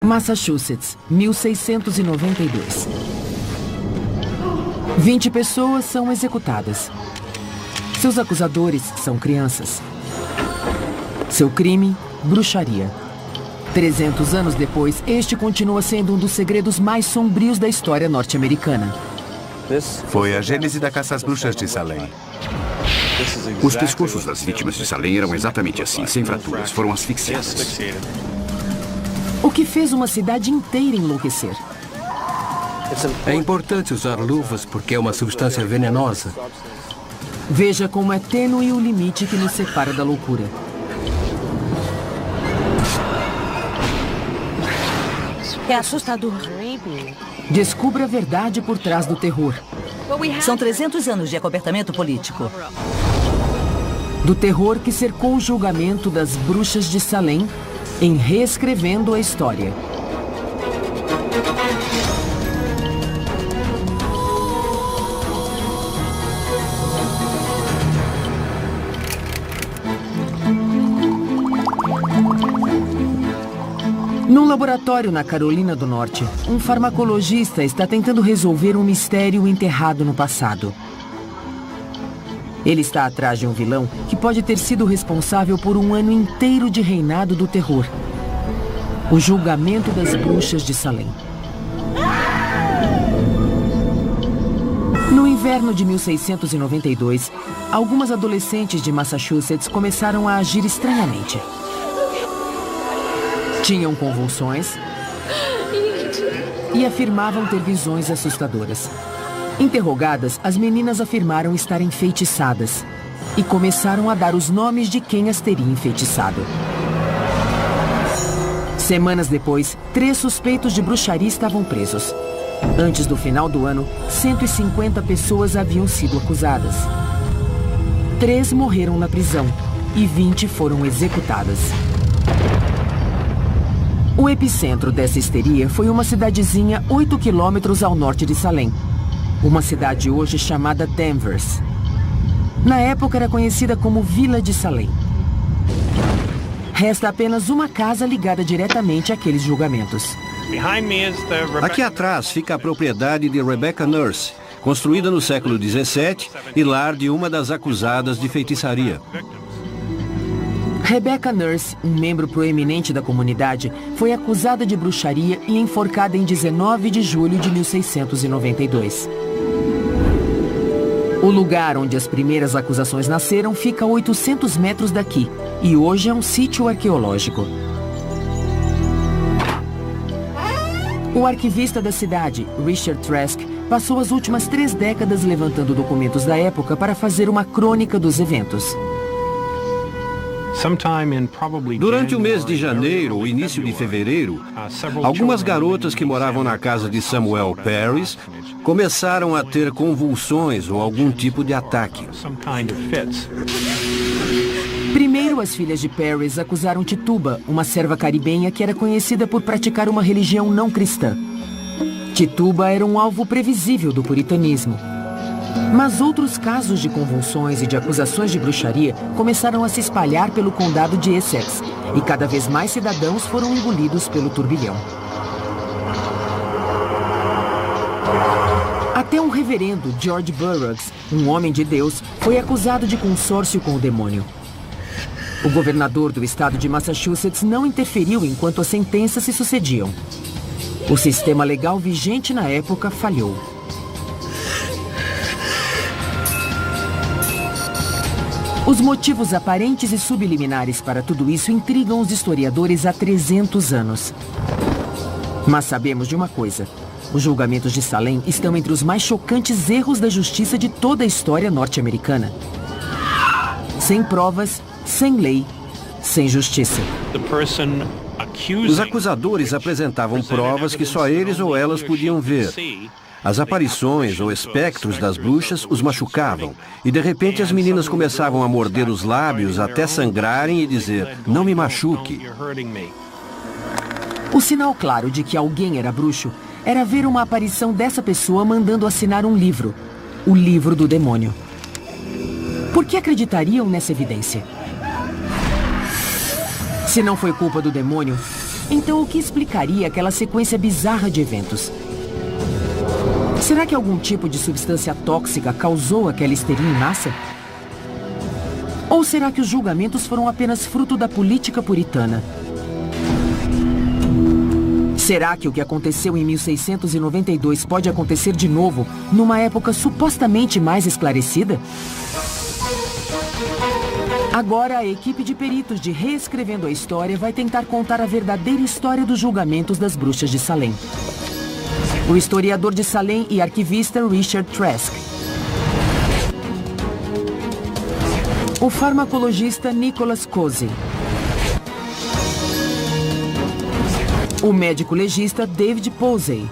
Massachusetts, 1692. 20 pessoas são executadas. Seus acusadores são crianças. Seu crime, bruxaria. 300 anos depois, este continua sendo um dos segredos mais sombrios da história norte-americana. Foi a gênese da caça às bruxas de Salem. Os pescoços das vítimas de Salem eram exatamente assim, sem fraturas, foram asfixiadas. O que fez uma cidade inteira enlouquecer. É importante usar luvas porque é uma substância venenosa. Veja como é tênue o limite que nos separa da loucura. É assustador. Descubra a verdade por trás do terror. São 300 anos de acobertamento político. Do terror que cercou o julgamento das bruxas de Salem em Reescrevendo a História. Num laboratório na Carolina do Norte, um farmacologista está tentando resolver um mistério enterrado no passado. Ele está atrás de um vilão que pode ter sido responsável por um ano inteiro de reinado do terror. O julgamento das bruxas de Salem. No inverno de 1692, algumas adolescentes de Massachusetts começaram a agir estranhamente. Tinham convulsões e afirmavam ter visões assustadoras. Interrogadas, as meninas afirmaram estar enfeitiçadas e começaram a dar os nomes de quem as teria enfeitiçado. Semanas depois, 3 suspeitos de bruxaria estavam presos. Antes do final do ano, 150 pessoas haviam sido acusadas. 3 morreram na prisão e 20 foram executadas. O epicentro dessa histeria foi uma cidadezinha 8 quilômetros ao norte de Salem. Uma cidade hoje chamada Danvers. Na época era conhecida como Vila de Salem. Resta apenas uma casa ligada diretamente àqueles julgamentos. Aqui atrás fica a propriedade de Rebecca Nurse, construída no século XVII e lar de uma das acusadas de feitiçaria. Rebecca Nurse, um membro proeminente da comunidade, foi acusada de bruxaria e enforcada em 19 de julho de 1692. O lugar onde as primeiras acusações nasceram fica a 800 metros daqui e hoje é um sítio arqueológico. O arquivista da cidade, Richard Trask, passou as últimas 3 décadas levantando documentos da época para fazer uma crônica dos eventos. Durante o mês de janeiro ou início de fevereiro, algumas garotas que moravam na casa de Samuel Parris começaram a ter convulsões ou algum tipo de ataque. Primeiro, as filhas de Parris acusaram Tituba, uma serva caribenha que era conhecida por praticar uma religião não cristã. Tituba era um alvo previsível do puritanismo. Mas outros casos de convulsões e de acusações de bruxaria começaram a se espalhar pelo condado de Essex, e cada vez mais cidadãos foram engolidos pelo turbilhão. Até um reverendo, George Burroughs, um homem de Deus, foi acusado de consórcio com o demônio. O governador do estado de Massachusetts não interferiu enquanto as sentenças se sucediam. O sistema legal vigente na época falhou. Os motivos aparentes e subliminares para tudo isso intrigam os historiadores há 300 anos. Mas sabemos de uma coisa. Os julgamentos de Salem estão entre os mais chocantes erros da justiça de toda a história norte-americana. Sem provas, sem lei, sem justiça. Os acusadores apresentavam provas que só eles ou elas podiam ver. As aparições ou espectros das bruxas os machucavam e de repente as meninas começavam a morder os lábios até sangrarem e dizer, não me machuque. O sinal claro de que alguém era bruxo era ver uma aparição dessa pessoa mandando assinar um livro, o livro do demônio. Por que acreditariam nessa evidência? Se não foi culpa do demônio, Então, o que explicaria aquela sequência bizarra de eventos? Será que algum tipo de substância tóxica causou aquela histeria em massa? Ou será que os julgamentos foram apenas fruto da política puritana? Será que o que aconteceu em 1692 pode acontecer de novo, numa época supostamente mais esclarecida? Agora, a equipe de peritos de Reescrevendo a História vai tentar contar a verdadeira história dos julgamentos das bruxas de Salem. O historiador de Salem e arquivista Richard Trask. O farmacologista Nicholas Cozy. O médico legista David Posey.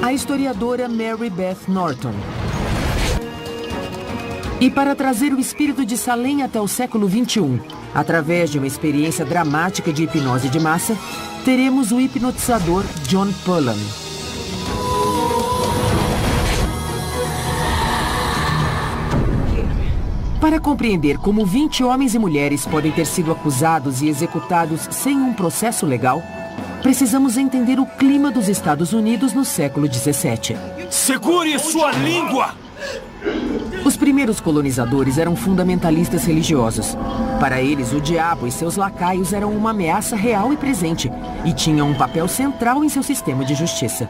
A historiadora Mary Beth Norton. E para trazer o espírito de Salem até o século XXI, através de uma experiência dramática de hipnose de massa, teremos o hipnotizador John Pullen. Para compreender como 20 homens e mulheres podem ter sido acusados e executados sem um processo legal, precisamos entender o clima dos Estados Unidos no século XVII. Segure sua língua! Os primeiros colonizadores eram fundamentalistas religiosos. Para eles, o diabo e seus lacaios eram uma ameaça real e presente, e tinham um papel central em seu sistema de justiça.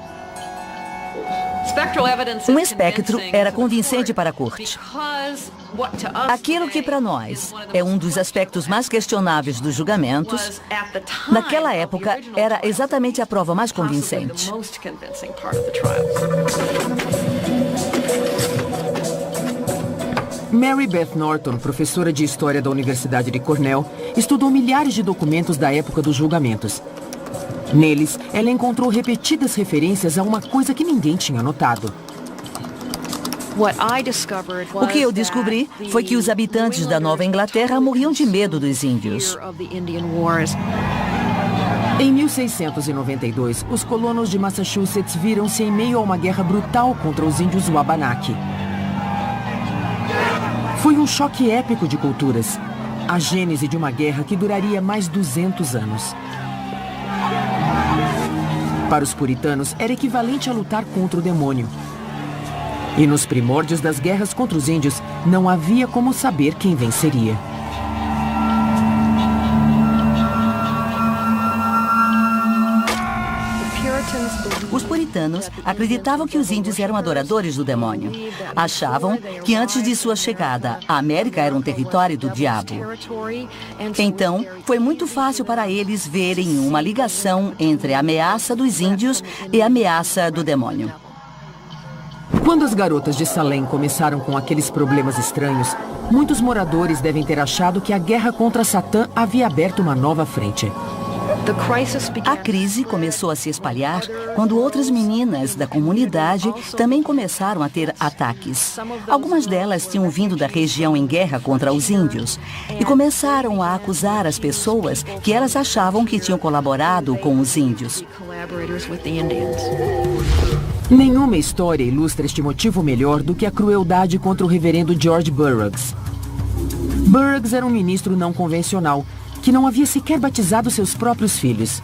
Um espectro era convincente para a corte. Aquilo que para nós é um dos aspectos mais questionáveis dos julgamentos, naquela época era exatamente a prova mais convincente. Mary Beth Norton, professora de História da Universidade de Cornell, estudou milhares de documentos da época dos julgamentos. Neles, ela encontrou repetidas referências a uma coisa que ninguém tinha notado. O que eu descobri foi que os habitantes da Nova Inglaterra morriam de medo dos índios. Em 1692, os colonos de Massachusetts viram-se em meio a uma guerra brutal contra os índios Wabanaki. Foi um choque épico de culturas, a gênese de uma guerra que duraria mais 200 anos. Para os puritanos, era equivalente a lutar contra o demônio. E nos primórdios das guerras contra os índios, não havia como saber quem venceria. Os puritanos acreditavam que os índios eram adoradores do demônio. Achavam que antes de sua chegada, a América era um território do diabo. Então, foi muito fácil para eles verem uma ligação entre a ameaça dos índios e a ameaça do demônio. Quando as garotas de Salem começaram com aqueles problemas estranhos, muitos moradores devem ter achado que a guerra contra Satã havia aberto uma nova frente. A crise começou a se espalhar quando outras meninas da comunidade também começaram a ter ataques. Algumas delas tinham vindo da região em guerra contra os índios e começaram a acusar as pessoas que elas achavam que tinham colaborado com os índios. Nenhuma história ilustra este motivo melhor do que a crueldade contra o reverendo George Burroughs. Burroughs era um ministro não convencional, que não havia sequer batizado seus próprios filhos.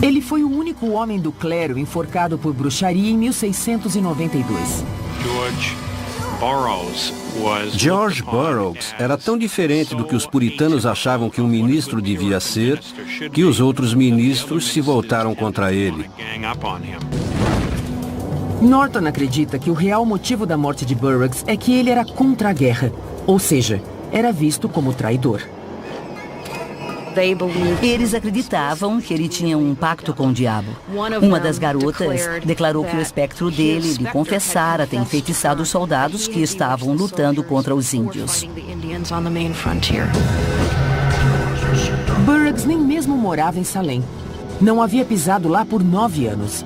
Ele foi o único homem do clero enforcado por bruxaria em 1692. George Burroughs era tão diferente do que os puritanos achavam que um ministro devia ser, que os outros ministros se voltaram contra ele. Norton acredita que o real motivo da morte de Burroughs é que ele era contra a guerra, ou seja, era visto como traidor. Eles acreditavam que ele tinha um pacto com o diabo. Uma das garotas declarou que o espectro dele lhe confessara ter enfeitiçado os soldados que estavam lutando contra os índios. Burroughs nem mesmo morava em Salem. Não havia pisado lá por 9 anos.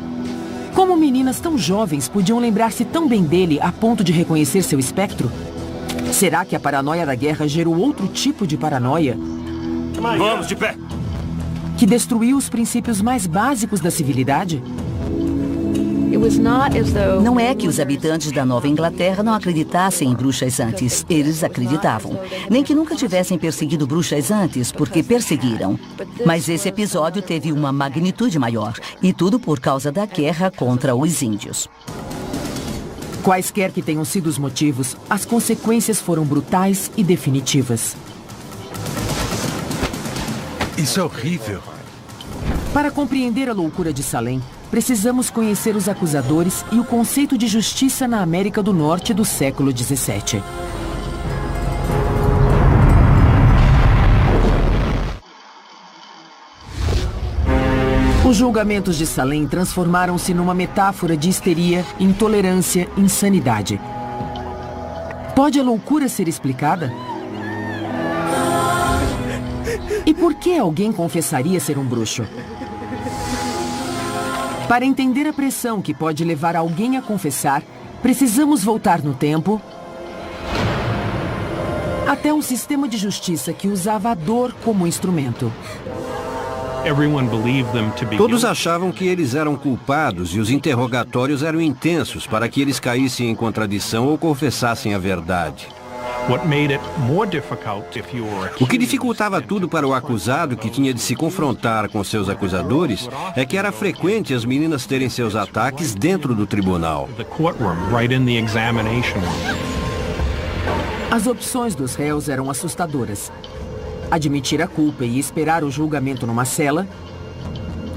Como meninas tão jovens podiam lembrar-se tão bem dele a ponto de reconhecer seu espectro? Será que a paranoia da guerra gerou outro tipo de paranoia? Vamos de pé! Que destruiu os princípios mais básicos da civilidade? Não é que os habitantes da Nova Inglaterra não acreditassem em bruxas antes. Eles acreditavam. Nem que nunca tivessem perseguido bruxas antes, porque perseguiram. Mas esse episódio teve uma magnitude maior. E tudo por causa da guerra contra os índios. Quaisquer que tenham sido os motivos, as consequências foram brutais e definitivas. Isso é horrível. Para compreender a loucura de Salem, precisamos conhecer os acusadores e o conceito de justiça na América do Norte do século XVII. Os julgamentos de Salem transformaram-se numa metáfora de histeria, intolerância, insanidade. Pode a loucura ser explicada? E por que alguém confessaria ser um bruxo? Para entender a pressão que pode levar alguém a confessar, precisamos voltar no tempo até um sistema de justiça que usava a dor como instrumento. Todos achavam que eles eram culpados e os interrogatórios eram intensos para que eles caíssem em contradição ou confessassem a verdade. O que dificultava tudo para o acusado, que tinha de se confrontar com seus acusadores, é que era frequente as meninas terem seus ataques dentro do tribunal. As opções dos réus eram assustadoras. Admitir a culpa e esperar o julgamento numa cela,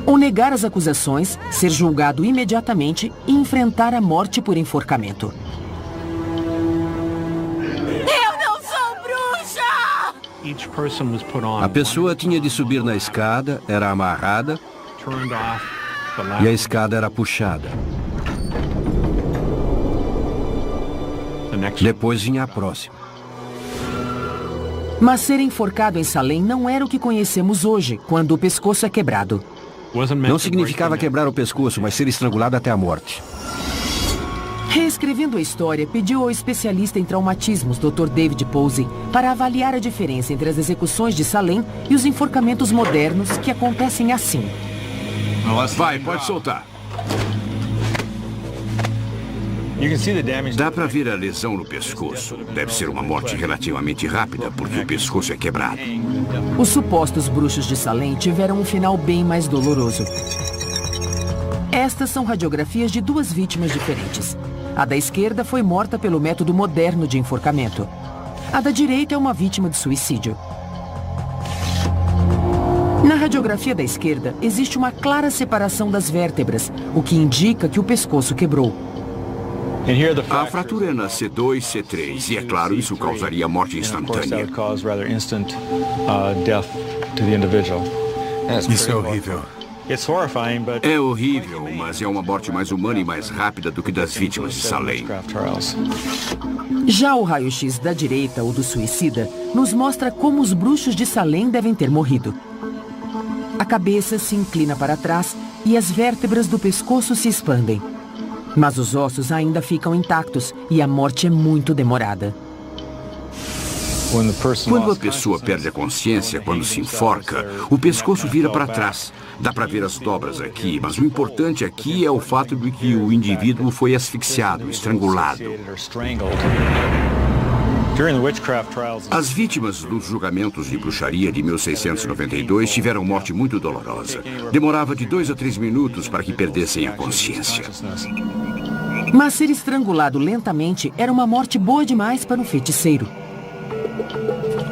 ou negar as acusações, ser julgado imediatamente e enfrentar a morte por enforcamento. A pessoa tinha de subir na escada, era amarrada e a escada era puxada. Depois vinha a próxima. Mas ser enforcado em Salem não era o que conhecemos hoje, quando o pescoço é quebrado. Não significava quebrar o pescoço, mas ser estrangulado até a morte. Reescrevendo a história, pediu ao especialista em traumatismos, Dr. David Posey, para avaliar a diferença entre as execuções de Salem e os enforcamentos modernos que acontecem assim. Vai, pode soltar. Dá para ver a lesão no pescoço. Deve ser uma morte relativamente rápida, porque o pescoço é quebrado. Os supostos bruxos de Salem tiveram um final bem mais doloroso. Estas são radiografias de duas vítimas diferentes. A da esquerda foi morta pelo método moderno de enforcamento. A da direita é uma vítima de suicídio. Na radiografia da esquerda, existe uma clara separação das vértebras, o que indica que o pescoço quebrou. A fratura é na C2, C3, e é claro, isso causaria morte instantânea. Isso é horrível. É horrível, mas é uma morte mais humana e mais rápida do que das vítimas de Salem. Já o raio-x da direita, ou do suicida, nos mostra como os bruxos de Salem devem ter morrido. A cabeça se inclina para trás e as vértebras do pescoço se expandem. Mas os ossos ainda ficam intactos e a morte é muito demorada. Quando a pessoa perde a consciência, quando se enforca, o pescoço vira para trás. Dá para ver as dobras aqui, mas o importante aqui é o fato de que o indivíduo foi asfixiado, estrangulado. As vítimas dos julgamentos de bruxaria de 1692 tiveram morte muito dolorosa. Demorava de 2 a 3 minutos para que perdessem a consciência. Mas ser estrangulado lentamente era uma morte boa demais para um feiticeiro.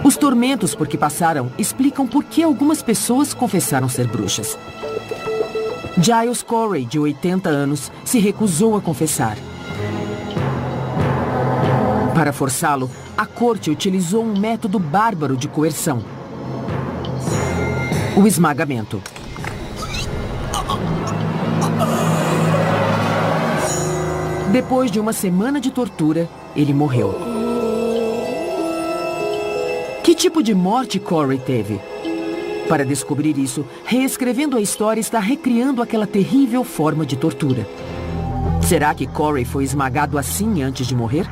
Os tormentos por que passaram explicam por que algumas pessoas confessaram ser bruxas. Giles Corey, de 80 anos, se recusou a confessar. Para forçá-lo, a corte utilizou um método bárbaro de coerção: o esmagamento. Depois de uma semana de tortura, ele morreu. Que tipo de morte Corey teve? Para descobrir isso, reescrevendo a história está recriando aquela terrível forma de tortura. Será que Corey foi esmagado assim antes de morrer?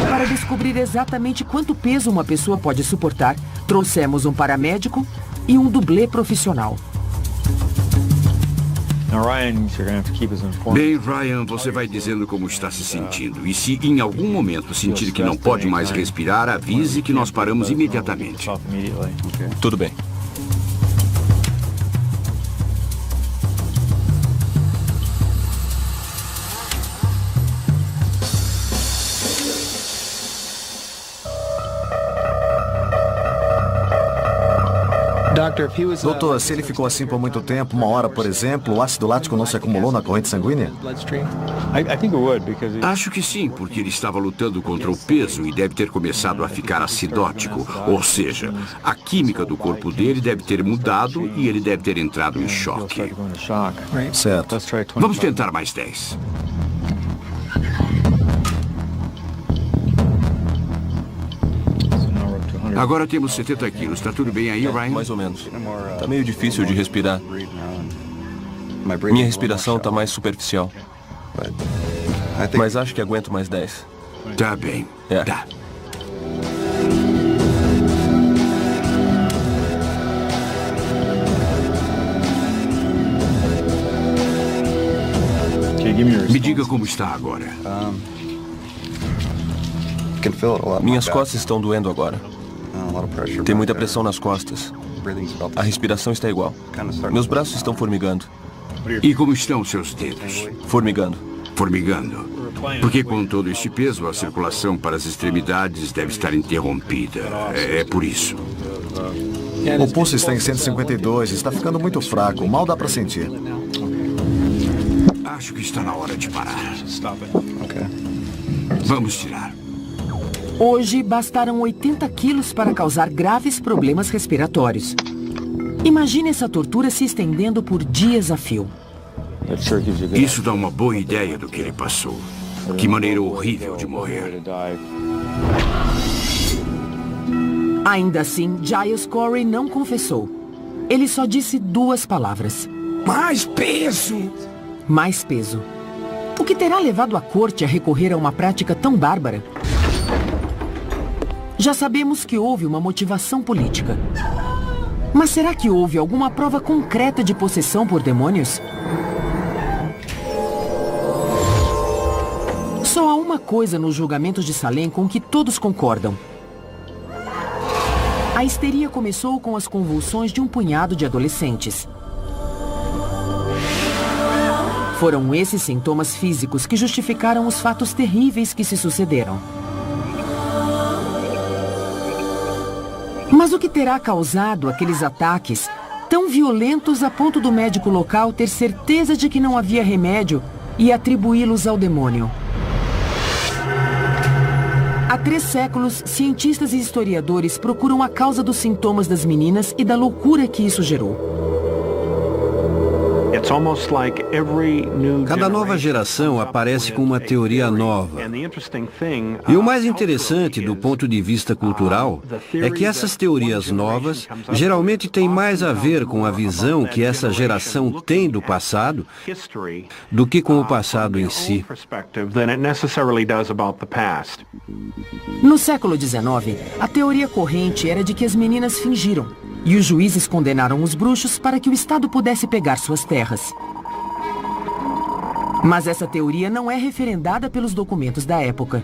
Para descobrir exatamente quanto peso uma pessoa pode suportar, trouxemos um paramédico e um dublê profissional. Bem, Ryan, você vai dizendo como está se sentindo. E se em algum momento sentir que não pode mais respirar, avise que nós paramos imediatamente. Tudo bem. Doutor, se ele ficou assim por muito tempo, uma hora, por exemplo, o ácido lático não se acumulou na corrente sanguínea? Acho que sim, porque ele estava lutando contra o peso e deve ter começado a ficar acidótico. Ou seja, a química do corpo dele deve ter mudado e ele deve ter entrado em choque. Certo. Vamos tentar mais 10. Agora temos 70 quilos. Está tudo bem aí, Ryan? Mais ou menos. Tá meio difícil de respirar. Minha respiração tá mais superficial. Mas acho que aguento mais 10. Tá bem. É. Tá. Me diga como está agora. Minhas costas estão doendo agora. Tem muita pressão nas costas. A respiração está igual. Meus braços estão formigando. E como estão os seus dedos? Formigando. Formigando. Porque com todo este peso, a circulação para as extremidades deve estar interrompida. É por isso. O pulso está em 152, está ficando muito fraco, mal dá para sentir. Acho que está na hora de parar. Vamos tirar. Hoje, bastaram 80 quilos para causar graves problemas respiratórios. Imagine essa tortura se estendendo por dias a fio. Isso dá uma boa ideia do que ele passou. Que maneira horrível de morrer. Ainda assim, Giles Corey não confessou. Ele só disse 2 palavras. Mais peso! Mais peso. O que terá levado a corte a recorrer a uma prática tão bárbara? Já sabemos que houve uma motivação política. Mas será que houve alguma prova concreta de possessão por demônios? Só há uma coisa nos julgamentos de Salem com que todos concordam. A histeria começou com as convulsões de um punhado de adolescentes. Foram esses sintomas físicos que justificaram os fatos terríveis que se sucederam. Mas o que terá causado aqueles ataques tão violentos a ponto do médico local ter certeza de que não havia remédio e atribuí-los ao demônio? Há 3 séculos, cientistas e historiadores procuram a causa dos sintomas das meninas e da loucura que isso gerou. Cada nova geração aparece com uma teoria nova. E o mais interessante do ponto de vista cultural é que essas teorias novas geralmente têm mais a ver com a visão que essa geração tem do passado do que com o passado em si. No século XIX, a teoria corrente era de que as meninas fingiram, e os juízes condenaram os bruxos para que o Estado pudesse pegar suas terras. Mas essa teoria não é referendada pelos documentos da época.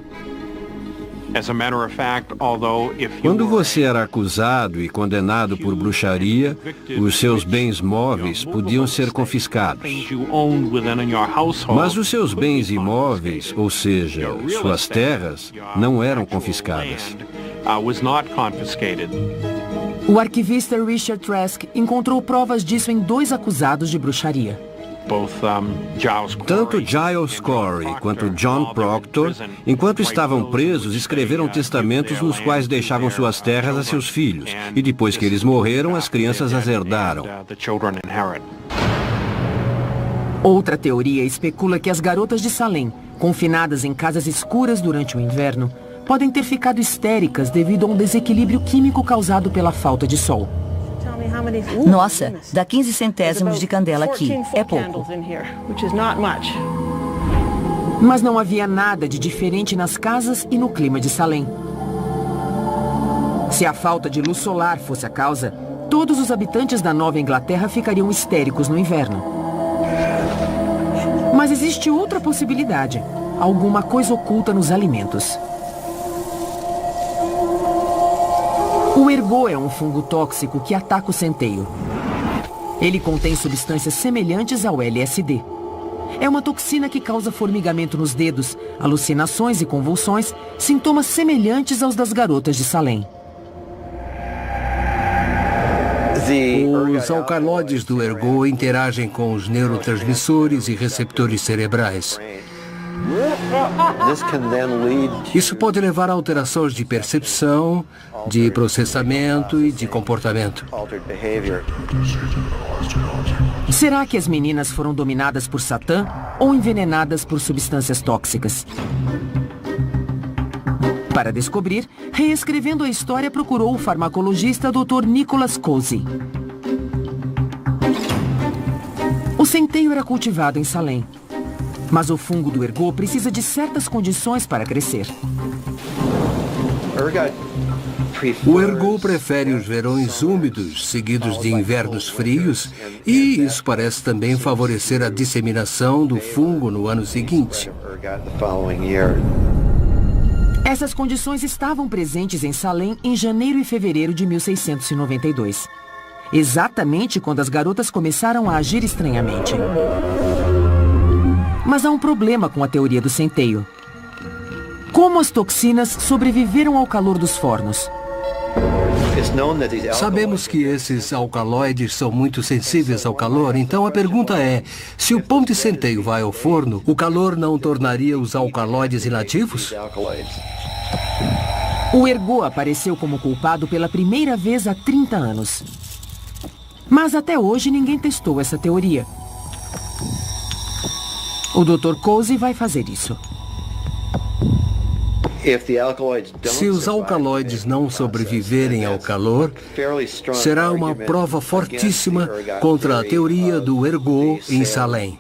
Quando você era acusado e condenado por bruxaria, os seus bens móveis podiam ser confiscados. Mas os seus bens imóveis, ou seja, suas terras, não eram confiscadas. O arquivista Richard Trask encontrou provas disso em 2 acusados de bruxaria. Tanto Giles Corey quanto John Proctor, enquanto estavam presos, escreveram testamentos nos quais deixavam suas terras a seus filhos. E depois que eles morreram, as crianças as herdaram. Outra teoria especula que as garotas de Salem, confinadas em casas escuras durante o inverno, podem ter ficado histéricas devido a um desequilíbrio químico causado pela falta de sol. Nossa, dá 15 centésimos de candela aqui. É pouco. Mas não havia nada de diferente nas casas e no clima de Salem. Se a falta de luz solar fosse a causa, todos os habitantes da Nova Inglaterra ficariam histéricos no inverno. Mas existe outra possibilidade. Alguma coisa oculta nos alimentos. O ergot é um fungo tóxico que ataca o centeio. Ele contém substâncias semelhantes ao LSD. É uma toxina que causa formigamento nos dedos, alucinações e convulsões, sintomas semelhantes aos das garotas de Salem. Os alcaloides do ergot interagem com os neurotransmissores e receptores cerebrais. Isso pode levar a alterações de percepção, de processamento e de comportamento. Será que as meninas foram dominadas por Satã ou envenenadas por substâncias tóxicas? Para descobrir, reescrevendo a história, procurou o farmacologista Dr. Nicholas Cousy. O centeio era cultivado em Salem, mas o fungo do ergot precisa de certas condições para crescer. O ergot prefere os verões úmidos, seguidos de invernos frios, e isso parece também favorecer a disseminação do fungo no ano seguinte. Essas condições estavam presentes em Salem em janeiro e fevereiro de 1692. Exatamente quando as garotas começaram a agir estranhamente. Mas há um problema com a teoria do centeio. Como as toxinas sobreviveram ao calor dos fornos? Sabemos que esses alcaloides são muito sensíveis ao calor, então a pergunta é, se o pão de centeio vai ao forno, o calor não tornaria os alcaloides inativos? O ergot apareceu como culpado pela primeira vez há 30 anos. Mas até hoje ninguém testou essa teoria. O Dr. Cousy vai fazer isso. Se os alcaloides não sobreviverem ao calor, será uma prova fortíssima contra a teoria do ergot em Salem.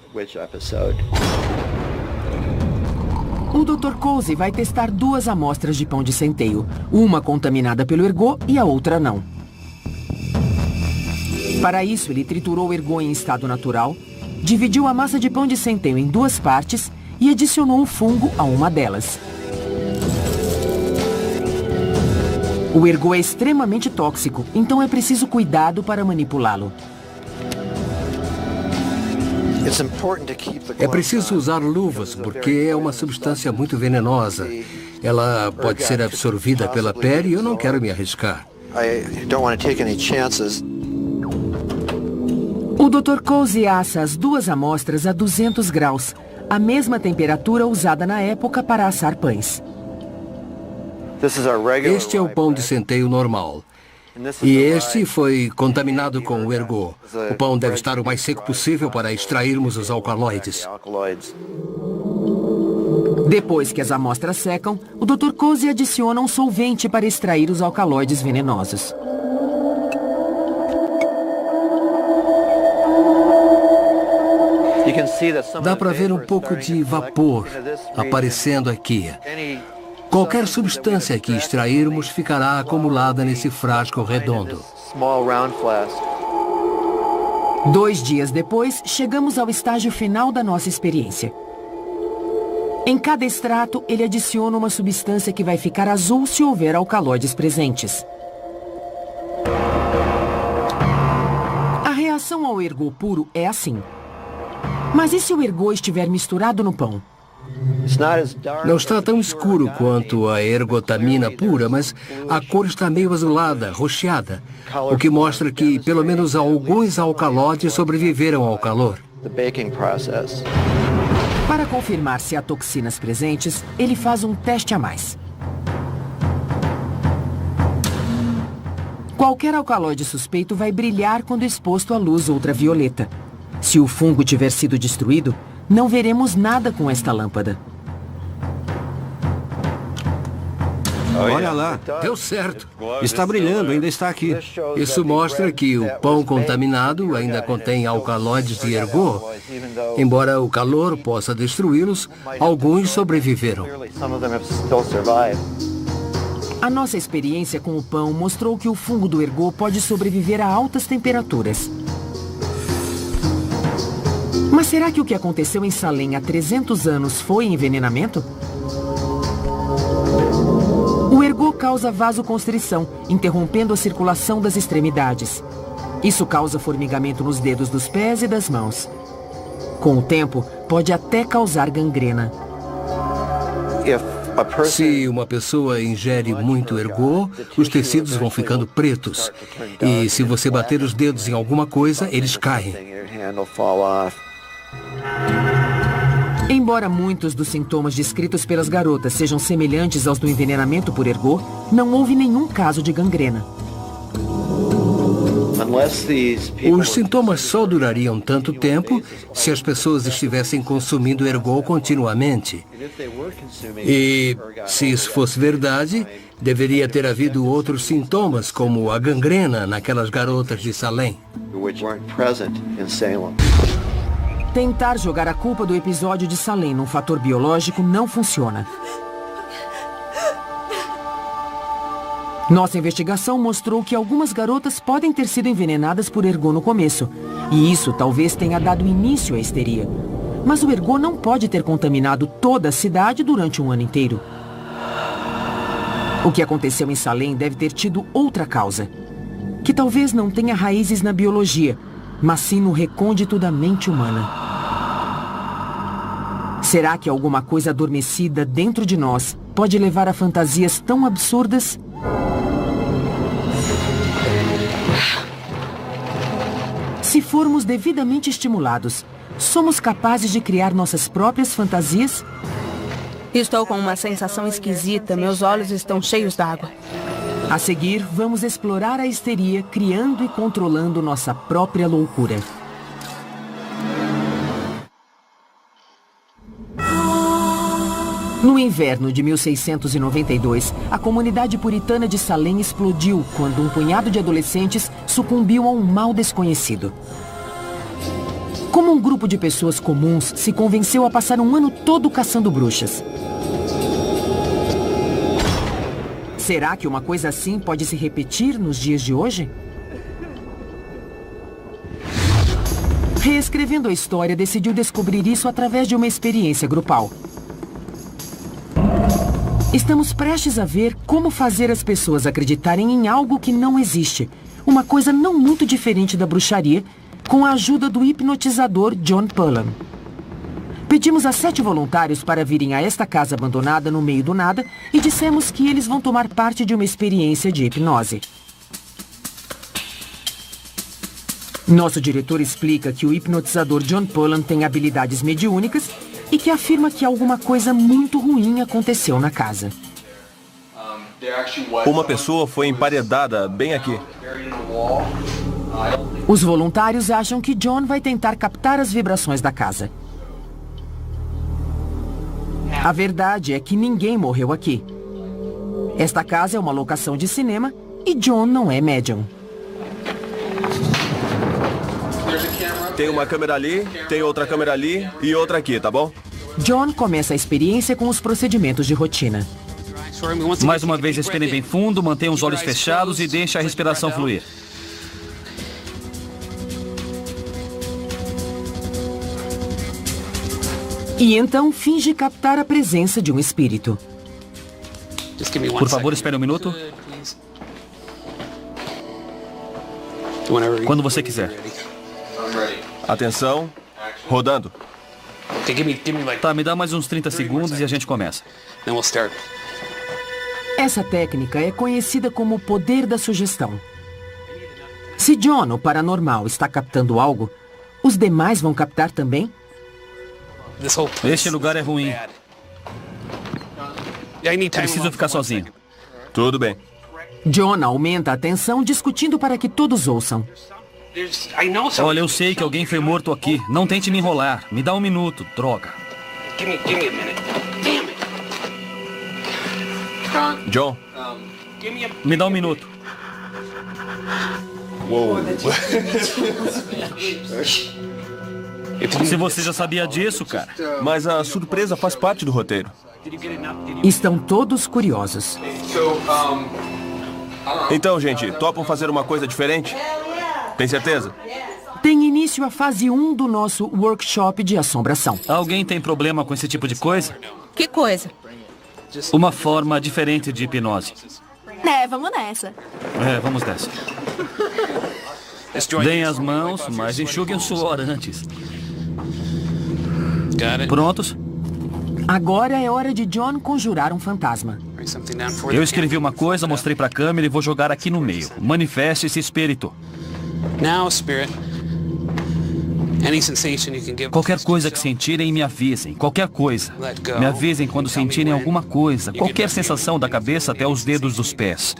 O Dr. Cousy vai testar 2 amostras de pão de centeio, uma contaminada pelo ergot e a outra não. Para isso, ele triturou o ergot em estado natural, dividiu a massa de pão de centeio em 2 partes e adicionou o fungo a uma delas. O ergot é extremamente tóxico, então é preciso cuidado para manipulá-lo. É preciso usar luvas, porque é uma substância muito venenosa. Ela pode ser absorvida pela pele e eu não quero me arriscar. O Dr. Cousy assa as 2 amostras a 200 graus, a mesma temperatura usada na época para assar pães. Este é o pão de centeio normal. E este foi contaminado com o ergot. O pão deve estar o mais seco possível para extrairmos os alcaloides. Depois que as amostras secam, o Dr. Cousy adiciona um solvente para extrair os alcaloides venenosos. Dá para ver um pouco de vapor aparecendo aqui. Qualquer substância que extrairmos ficará acumulada nesse frasco redondo. 2 dias depois, chegamos ao estágio final da nossa experiência. Em cada extrato, ele adiciona uma substância que vai ficar azul se houver alcaloides presentes. A reação ao ergot puro é assim. Mas e se o ergot estiver misturado no pão? Não está tão escuro quanto a ergotamina pura, mas a cor está meio azulada, roxeada, o que mostra que pelo menos alguns alcaloides sobreviveram ao calor. Para confirmar se há toxinas presentes, ele faz um teste a mais. Qualquer alcaloide suspeito vai brilhar quando exposto à luz ultravioleta. Se o fungo tiver sido destruído, não veremos nada com esta lâmpada. Olha lá, deu certo. Está brilhando, ainda está aqui. Isso mostra que o pão contaminado ainda contém alcaloides de ergot. Embora o calor possa destruí-los, alguns sobreviveram. A nossa experiência com o pão mostrou que o fungo do ergot pode sobreviver a altas temperaturas. Mas será que o que aconteceu em Salem há 300 anos foi envenenamento? O ergot causa vasoconstrição, interrompendo a circulação das extremidades. Isso causa formigamento nos dedos dos pés e das mãos. Com o tempo, pode até causar gangrena. Se uma pessoa ingere muito ergot, os tecidos vão ficando pretos. E se você bater os dedos em alguma coisa, eles caem. Embora muitos dos sintomas descritos pelas garotas sejam semelhantes aos do envenenamento por ergot, não houve nenhum caso de gangrena. Os sintomas só durariam tanto tempo se as pessoas estivessem consumindo ergot continuamente. E, se isso fosse verdade, deveria ter havido outros sintomas, como a gangrena naquelas garotas de Salem. Tentar jogar a culpa do episódio de Salem num fator biológico não funciona. Nossa investigação mostrou que algumas garotas podem ter sido envenenadas por ergot no começo. E isso talvez tenha dado início à histeria. Mas o ergot não pode ter contaminado toda a cidade durante um ano inteiro. O que aconteceu em Salem deve ter tido outra causa, que talvez não tenha raízes na biologia, mas sim no recôndito da mente humana. Será que alguma coisa adormecida dentro de nós pode levar a fantasias tão absurdas? Se formos devidamente estimulados, somos capazes de criar nossas próprias fantasias? Estou com uma sensação esquisita. Meus olhos estão cheios d'água. A seguir, vamos explorar a histeria, criando e controlando nossa própria loucura. No inverno de 1692, a comunidade puritana de Salem explodiu quando um punhado de adolescentes sucumbiu a um mal desconhecido. Como um grupo de pessoas comuns se convenceu a passar um ano todo caçando bruxas? Será que uma coisa assim pode se repetir nos dias de hoje? Reescrevendo a história, decidiu descobrir isso através de uma experiência grupal. Estamos prestes a ver como fazer as pessoas acreditarem em algo que não existe. Uma coisa não muito diferente da bruxaria, com a ajuda do hipnotizador John Pullen. Pedimos a 7 voluntários para virem a esta casa abandonada no meio do nada e dissemos que eles vão tomar parte de uma experiência de hipnose. Nosso diretor explica que o hipnotizador John Pullen tem habilidades mediúnicas e que afirma que alguma coisa muito ruim aconteceu na casa. Uma pessoa foi emparedada bem aqui. Os voluntários acham que John vai tentar captar as vibrações da casa. A verdade é que ninguém morreu aqui. Esta casa é uma locação de cinema e John não é médium. Tem uma câmera ali, tem outra câmera ali e outra aqui, tá bom? John começa a experiência com os procedimentos de rotina. Mais uma vez, respirem bem fundo, mantenham os olhos fechados e deixem a respiração fluir. E então finge captar a presença de um espírito. Por favor, espere um minuto. Quando você quiser. Atenção, rodando. Tá, me dá mais uns 30 segundos e a gente começa. Essa técnica é conhecida como o poder da sugestão. Se John, o paranormal, está captando algo, os demais vão captar também? Este lugar é ruim. Preciso ficar sozinho. Tudo bem. John aumenta a tensão, discutindo para que todos ouçam. Olha, eu sei que alguém foi morto aqui. Não tente me enrolar. Me dá um minuto, droga. John. Me dá um minuto. Se você já sabia disso, cara. Mas a surpresa faz parte do roteiro. Estão todos curiosos. Então, gente, topam fazer uma coisa diferente? Tem certeza? Tem início a fase 1 do nosso workshop de assombração. Alguém tem problema com esse tipo de coisa? Que coisa? Uma forma diferente de hipnose. Vamos nessa. Vamos nessa. Deem as mãos, mas enxuguem o suor antes. Prontos? Agora é hora de John conjurar um fantasma. Eu escrevi uma coisa, mostrei pra câmera e vou jogar aqui no meio. Manifeste esse espírito. Qualquer coisa que sentirem, me avisem. Qualquer coisa. Me avisem quando sentirem alguma coisa. Qualquer sensação da cabeça até os dedos dos pés.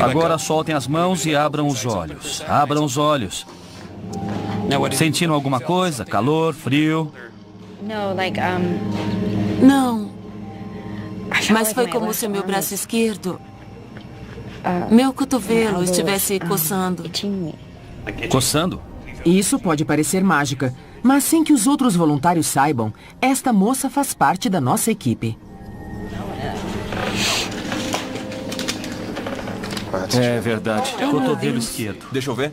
Agora soltem as mãos e abram os olhos. Abram os olhos. Sentiram alguma coisa? Calor, frio? Não. Mas foi como se meu braço esquerdo, meu cotovelo, estivesse coçando. Coçando? Isso pode parecer mágica, mas sem que os outros voluntários saibam, esta moça faz parte da nossa equipe. É verdade. Cotovelo esquerdo. Deixa eu ver.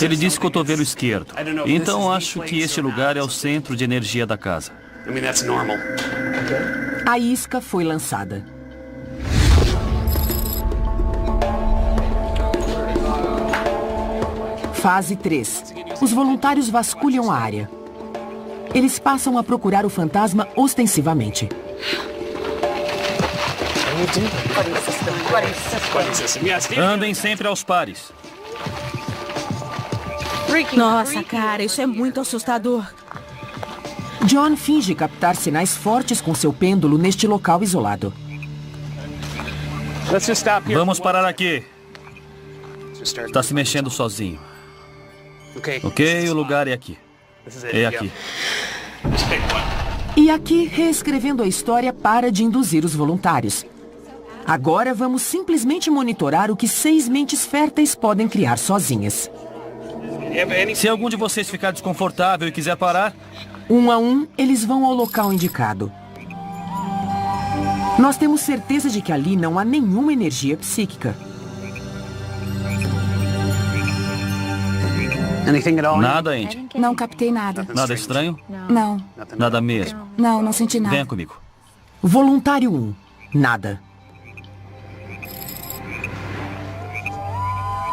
Ele disse cotovelo esquerdo. Então acho que este lugar é o centro de energia da casa. A isca foi lançada. Fase 3. Os voluntários vasculham a área. Eles passam a procurar o fantasma ostensivamente. Andem sempre aos pares. Nossa, cara, isso é muito assustador. John finge captar sinais fortes com seu pêndulo neste local isolado. Vamos parar aqui. Está se mexendo sozinho. Ok, o lugar é aqui. É aqui. E aqui, reescrevendo a história, para de induzir os voluntários. Agora vamos simplesmente monitorar o que 6 mentes férteis podem criar sozinhas. Se algum de vocês ficar desconfortável e quiser parar... 1 a 1, eles vão ao local indicado. Nós temos certeza de que ali não há nenhuma energia psíquica. Nada, Andy. Não captei nada. Nada estranho? Não. Nada mesmo. Não senti nada. Venha comigo. Voluntário 1. Nada.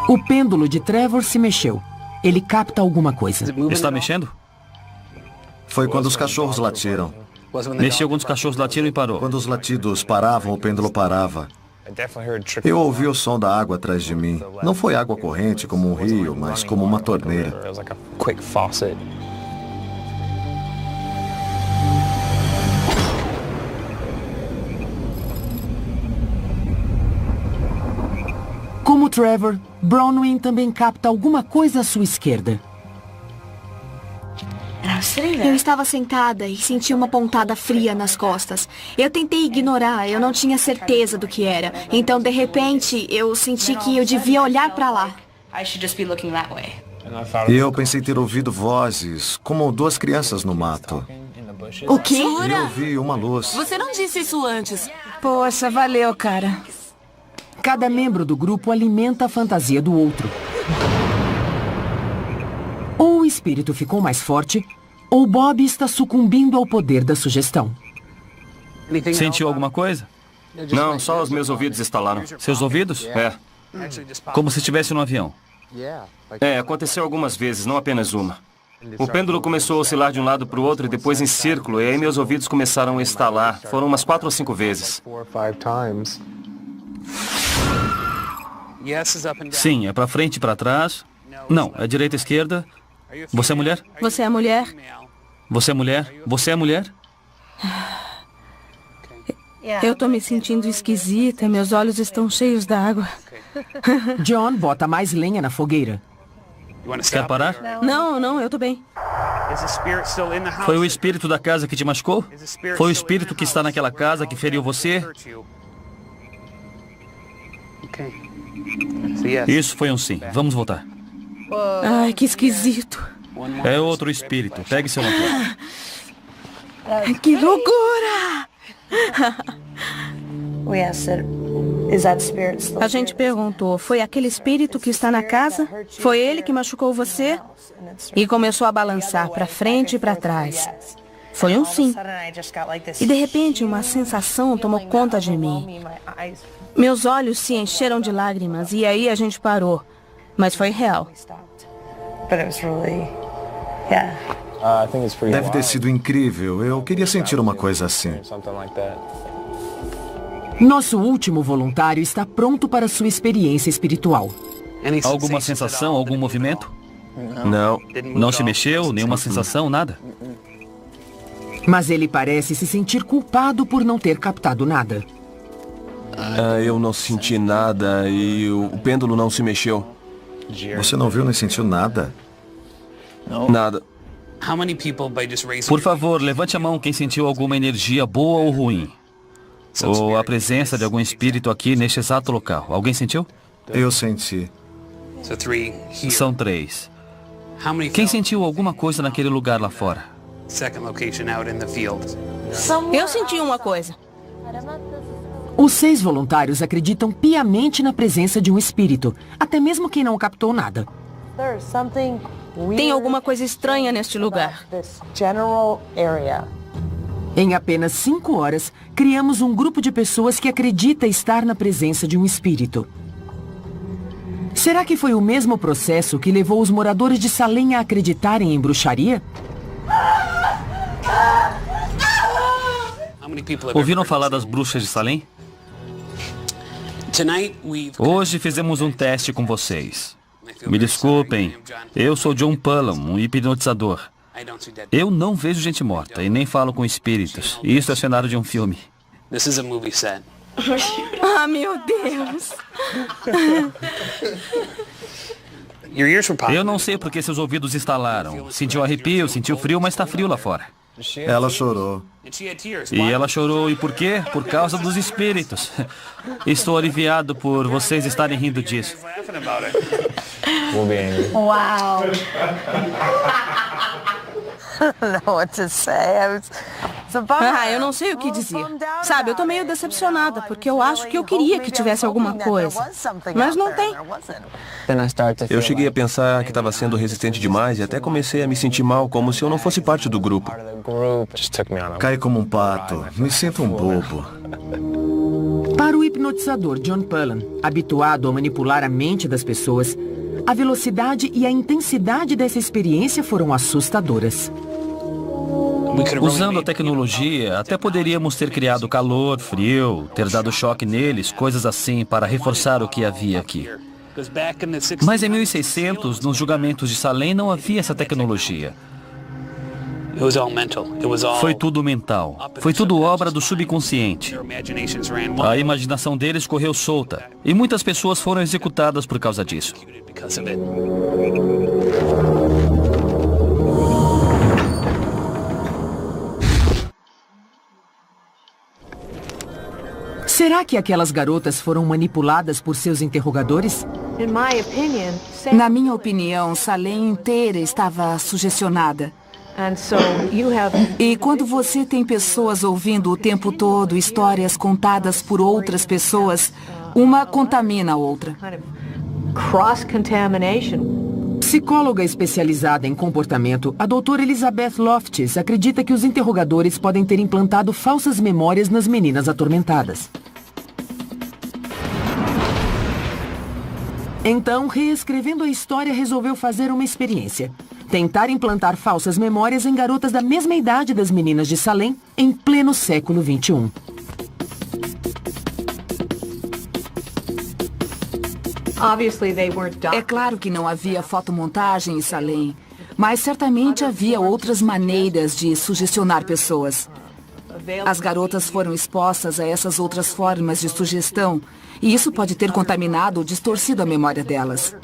O pêndulo de Trevor se mexeu. Ele capta alguma coisa. Está mexendo? Foi quando os cachorros latiram. Mexeu quando os cachorros latiram e parou. Quando os latidos paravam, o pêndulo parava. Eu ouvi o som da água atrás de mim. Não foi água corrente como um rio, mas como uma torneira. Como Trevor, Bronwyn também capta alguma coisa à sua esquerda. Eu estava sentada e senti uma pontada fria nas costas. Eu tentei ignorar, eu não tinha certeza do que era. Então, de repente, eu senti que eu devia olhar para lá. E eu pensei ter ouvido vozes, como 2 crianças no mato. O quê? E eu vi uma luz. Você não disse isso antes. Poxa, valeu, cara. Cada membro do grupo alimenta a fantasia do outro. Ou o espírito ficou mais forte, ou Bob está sucumbindo ao poder da sugestão. Sentiu alguma coisa? Não, só os meus ouvidos estalaram. Seus ouvidos? É. Como se estivesse no avião. Aconteceu algumas vezes, não apenas uma. O pêndulo começou a oscilar de um lado para o outro e depois em círculo, e aí meus ouvidos começaram a estalar. Foram umas 4 ou 5 vezes. Sim, é pra frente e pra trás. Não, é direita e esquerda. Você é mulher? Você é mulher? Você é mulher? Você é mulher? Eu tô me sentindo esquisita, meus olhos estão cheios d'água. John bota mais lenha na fogueira. Quer parar? Não, eu tô bem. Foi o espírito da casa que te machucou? Foi o espírito que está naquela casa que feriu você? Isso foi um sim. Vamos voltar. Ai, que esquisito. É outro espírito. Pegue seu lanterna. Que loucura! A gente perguntou, foi aquele espírito que está na casa? Foi ele que machucou você? E começou a balançar para frente e para trás. Foi um sim. E de repente uma sensação tomou conta de mim. Meus olhos se encheram de lágrimas e aí a gente parou. Mas foi real. Deve ter sido incrível. Eu queria sentir uma coisa assim. Nosso último voluntário está pronto para sua experiência espiritual. Alguma sensação, algum movimento? Não. Não se mexeu? Nenhuma sensação, nada? Mas ele parece se sentir culpado por não ter captado nada. Eu não senti nada e o pêndulo não se mexeu. Você não viu nem sentiu nada? Nada. Por favor, levante a mão quem sentiu alguma energia boa ou ruim. Ou a presença de algum espírito aqui neste exato local. Alguém sentiu? Eu senti. São 3. Quem sentiu alguma coisa naquele lugar lá fora? Eu senti uma coisa. Os 6 voluntários acreditam piamente na presença de um espírito, até mesmo quem não captou nada. Tem alguma coisa estranha neste lugar. Em apenas 5 horas, criamos um grupo de pessoas que acredita estar na presença de um espírito. Será que foi o mesmo processo que levou os moradores de Salem a acreditarem em bruxaria? Ouviram falar das bruxas de Salem? Hoje fizemos um teste com vocês. Me desculpem, eu sou John Pullum, um hipnotizador. Eu não vejo gente morta e nem falo com espíritos. Isso é cenário de um filme. Ah, meu Deus! Eu não sei porque seus ouvidos estalaram. Sentiu arrepio, sentiu frio, mas está frio lá fora. Ela chorou. E ela chorou, e por quê? Por causa dos espíritos. Estou aliviado por vocês estarem rindo disso. Uau! Eu não sei o que dizer. Sabe, eu tô meio decepcionada, porque eu acho que eu queria que tivesse alguma coisa. Mas não tem. Eu cheguei a pensar que estava sendo resistente demais e até comecei a me sentir mal, como se eu não fosse parte do grupo. Cai como um pato. Me sinto um bobo. Para o hipnotizador John Pullum, habituado a manipular a mente das pessoas, a velocidade e a intensidade dessa experiência foram assustadoras. Usando a tecnologia, até poderíamos ter criado calor, frio, ter dado choque neles, coisas assim, para reforçar o que havia aqui. Mas em 1600, nos julgamentos de Salem, não havia essa tecnologia. Foi tudo mental. Foi tudo obra do subconsciente. A imaginação deles correu solta. E muitas pessoas foram executadas por causa disso. Será que aquelas garotas foram manipuladas por seus interrogadores? Na minha opinião, Salem inteira estava sugestionada. E quando você tem pessoas ouvindo o tempo todo histórias contadas por outras pessoas, uma contamina a outra. Psicóloga especializada em comportamento, a doutora Elizabeth Loftus acredita que os interrogadores podem ter implantado falsas memórias nas meninas atormentadas. Então, reescrevendo a história, resolveu fazer uma experiência. Tentar implantar falsas memórias em garotas da mesma idade das meninas de Salem, em pleno século XXI. É claro que não havia fotomontagem em Salem, mas certamente havia outras maneiras de sugestionar pessoas. As garotas foram expostas a essas outras formas de sugestão, e isso pode ter contaminado ou distorcido a memória delas.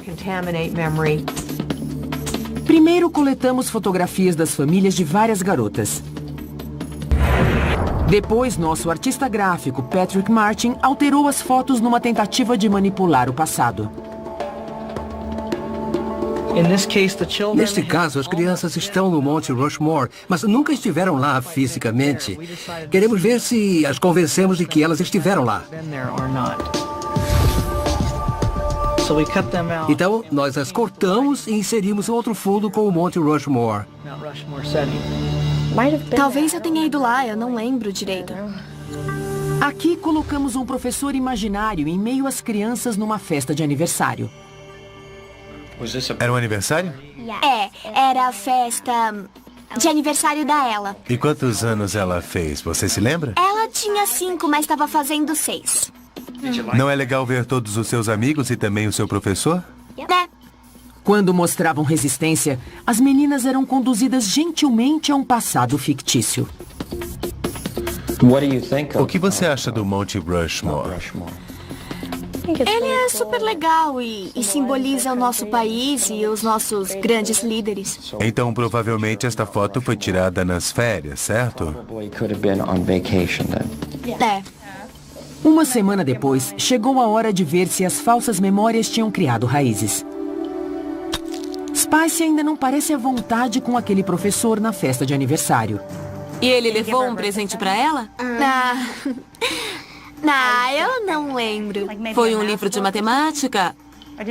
Primeiro coletamos fotografias das famílias de várias garotas. Depois, nosso artista gráfico, Patrick Martin, alterou as fotos numa tentativa de manipular o passado. Neste caso, as crianças estão no Monte Rushmore, mas nunca estiveram lá fisicamente. Queremos ver se as convencemos de que elas estiveram lá. Então, nós as cortamos e inserimos outro fundo com o Monte Rushmore. Talvez eu tenha ido lá, eu não lembro direito. Aqui colocamos um professor imaginário em meio às crianças numa festa de aniversário. Era um aniversário? Era a festa de aniversário da Ella. E quantos anos ela fez? Você se lembra? Ela tinha 5, mas estava fazendo 6. Não é legal ver todos os seus amigos e também o seu professor? Quando mostravam resistência, as meninas eram conduzidas gentilmente a um passado fictício. O que você acha do Monte Rushmore? Ele é super legal e simboliza o nosso país e os nossos grandes líderes. Então, provavelmente, esta foto foi tirada nas férias, certo? Uma semana depois, chegou a hora de ver se as falsas memórias tinham criado raízes. Spice ainda não parece à vontade com aquele professor na festa de aniversário. E ele levou um presente pra ela? Eu não lembro. Foi um livro de matemática?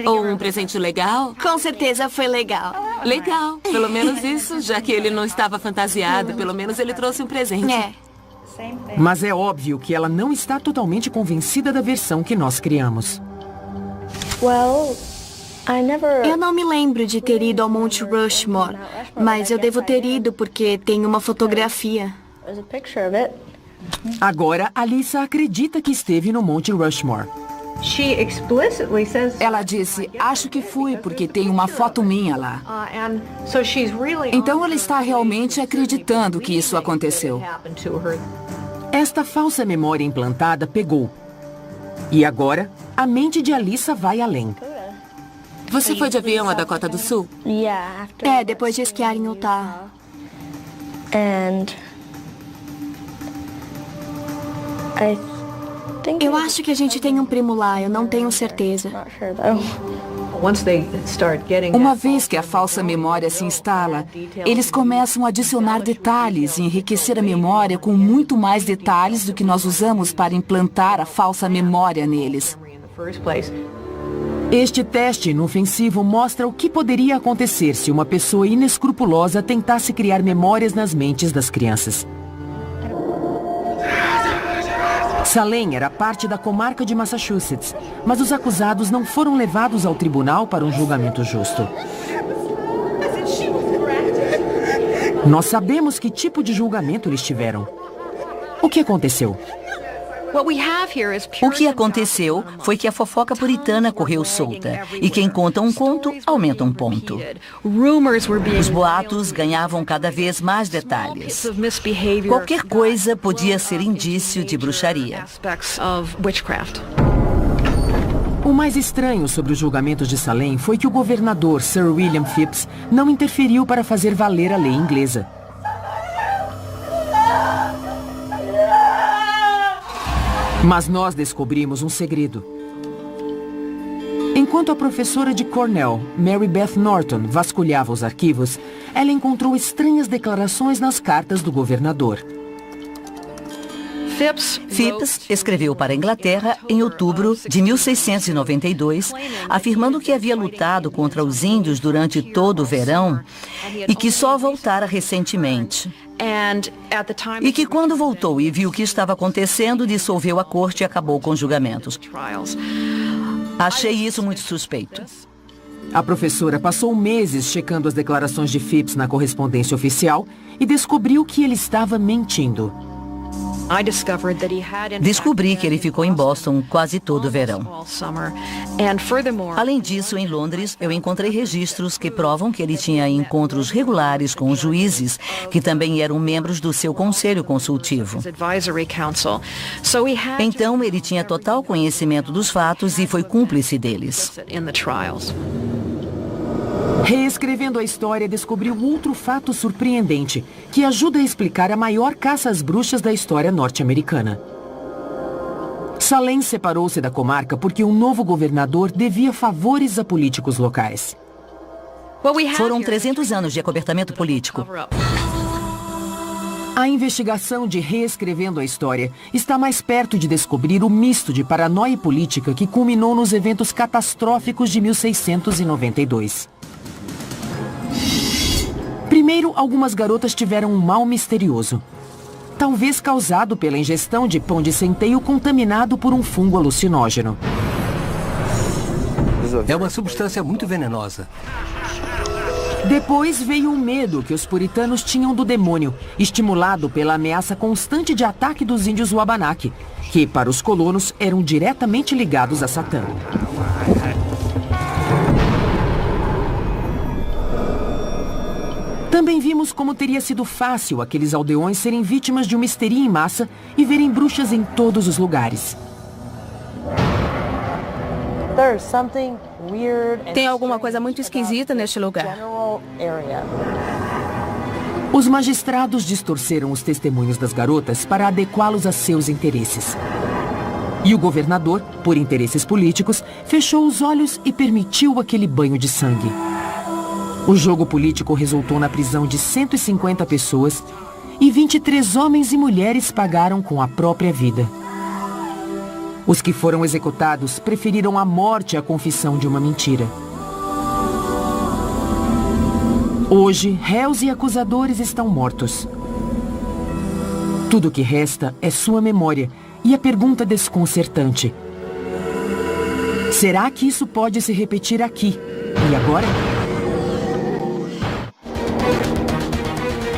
Ou um presente legal? Com certeza foi legal. Legal, pelo menos isso, já que ele não estava fantasiado, pelo menos ele trouxe um presente. Mas é óbvio que ela não está totalmente convencida da versão que nós criamos. Eu não me lembro de ter ido ao Monte Rushmore, mas eu devo ter ido porque tem uma fotografia. Agora, Alyssa acredita que esteve no Monte Rushmore. Ela disse, acho que fui porque tem uma foto minha lá. Então ela está realmente acreditando que isso aconteceu. Esta falsa memória implantada pegou. E agora, a mente de Alyssa vai além. Você foi de avião a Dakota do Sul? Depois de esquiar em Utah. Eu acho que a gente tem um primo lá, eu não tenho certeza. Uma vez que a falsa memória se instala, eles começam a adicionar detalhes e enriquecer a memória com muito mais detalhes do que nós usamos para implantar a falsa memória neles. Este teste inofensivo mostra o que poderia acontecer se uma pessoa inescrupulosa tentasse criar memórias nas mentes das crianças. Salem era parte da comarca de Massachusetts, mas os acusados não foram levados ao tribunal para um julgamento justo. Nós sabemos que tipo de julgamento eles tiveram. O que aconteceu? O que aconteceu foi que a fofoca puritana correu solta. E quem conta um conto, aumenta um ponto. Os boatos ganhavam cada vez mais detalhes. Qualquer coisa podia ser indício de bruxaria. O mais estranho sobre os julgamentos de Salem foi que o governador Sir William Phips não interferiu para fazer valer a lei inglesa. Mas nós descobrimos um segredo. Enquanto a professora de Cornell, Mary Beth Norton, vasculhava os arquivos, ela encontrou estranhas declarações nas cartas do governador. Phips escreveu para a Inglaterra em outubro de 1692, afirmando que havia lutado contra os índios durante todo o verão e que só voltara recentemente. E que quando voltou e viu o que estava acontecendo, dissolveu a corte e acabou com os julgamentos. Achei isso muito suspeito. A professora passou meses checando as declarações de Phips na correspondência oficial e descobriu que ele estava mentindo. Descobri que ele ficou em Boston quase todo o verão. Além disso, em Londres, eu encontrei registros que provam que ele tinha encontros regulares com os juízes, que também eram membros do seu conselho consultivo. Então, ele tinha total conhecimento dos fatos e foi cúmplice deles. Reescrevendo a história, descobriu outro fato surpreendente, que ajuda a explicar a maior caça às bruxas da história norte-americana. Salem separou-se da comarca porque um novo governador devia favores a políticos locais. Foram 300 anos de acobertamento político. A investigação de Reescrevendo a História está mais perto de descobrir o misto de paranoia política que culminou nos eventos catastróficos de 1692. Primeiro, algumas garotas tiveram um mal misterioso. Talvez causado pela ingestão de pão de centeio contaminado por um fungo alucinógeno. É uma substância muito venenosa. Depois veio o medo que os puritanos tinham do demônio, estimulado pela ameaça constante de ataque dos índios Wabanaki, que, para os colonos, eram diretamente ligados a Satã. Também vimos como teria sido fácil aqueles aldeões serem vítimas de uma histeria em massa e verem bruxas em todos os lugares. Tem alguma coisa muito esquisita neste lugar. Os magistrados distorceram os testemunhos das garotas para adequá-los a seus interesses. E o governador, por interesses políticos, fechou os olhos e permitiu aquele banho de sangue. O jogo político resultou na prisão de 150 pessoas e 23 homens e mulheres pagaram com a própria vida. Os que foram executados preferiram a morte à confissão de uma mentira. Hoje, réus e acusadores estão mortos. Tudo o que resta é sua memória e a pergunta desconcertante: será que isso pode se repetir aqui e agora?